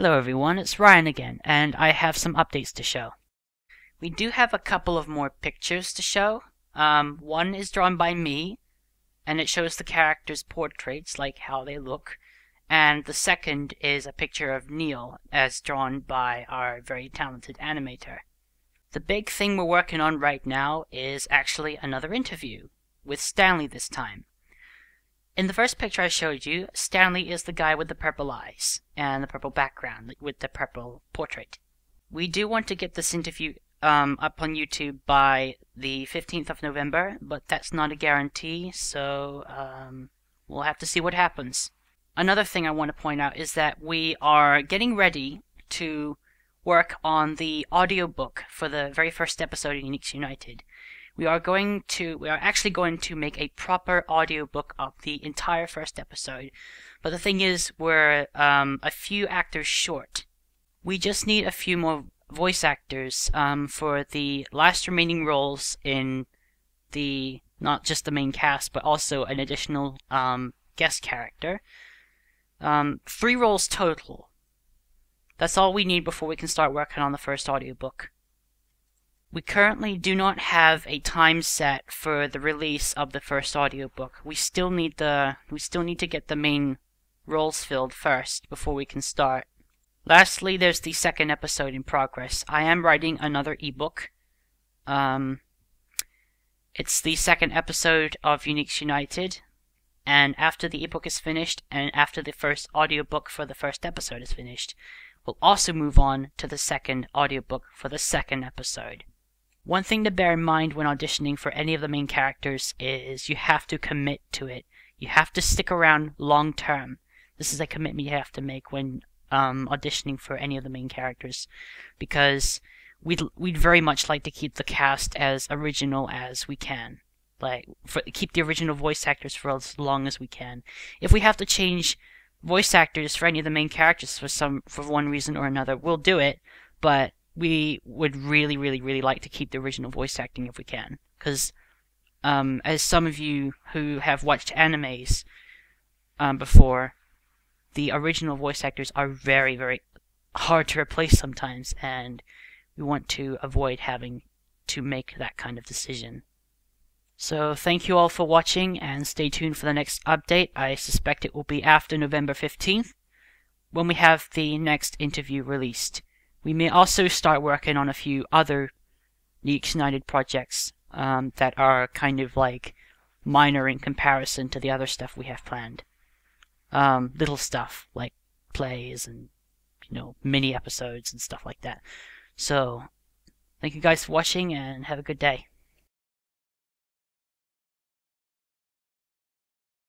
Hello everyone, it's Ryan again, and I have some updates to show. We do have a couple of more pictures to show. One is drawn by me, and it shows the characters' portraits, like how they look. And the second is a picture of Neil, as drawn by our very talented animator. The big thing we're working on right now is actually another interview, with Stanley this time. In the first picture I showed you, Stanley is the guy with the purple eyes and the purple background with the purple portrait. We do want to get this interview up on YouTube by the 15th of November, but that's not a guarantee, so we'll have to see what happens. Another thing I want to point out is that we are getting ready to work on the audiobook for the very first episode of Uniques United. We are actually going to make a proper audiobook of the entire first episode. But the thing is, we're a few actors short. We just need a few more voice actors for the last remaining roles in not just the main cast, but also an additional guest character. 3 roles total. That's all we need before we can start working on the first audiobook. We currently do not have a time set for the release of the first audiobook. We still need to get the main roles filled first before we can start. Lastly, there's the second episode in progress. I am writing another ebook. It's the second episode of Uniques United, and after the ebook is finished and after the first audiobook for the first episode is finished, we'll also move on to the second audiobook for the second episode. One thing to bear in mind when auditioning for any of the main characters is you have to commit to it. You have to stick around long term. This is a commitment you have to make when auditioning for any of the main characters, because we'd very much like to keep the cast as original as we can. Keep the original voice actors for as long as we can. If we have to change voice actors for any of the main characters for one reason or another, we'll do it, but we would really like to keep the original voice acting if we can, because as some of you who have watched animes before, the original voice actors are very hard to replace sometimes, and we want to avoid having to make that kind of decision. So thank you all for watching, and stay tuned for the next update. I suspect it will be after November 15th, when we have the next interview released. We may also start working on a few other Uniques United projects that are kind of like minor in comparison to the other stuff we have planned. Little stuff like plays and mini episodes and stuff like that. So thank you guys for watching, and have a good day.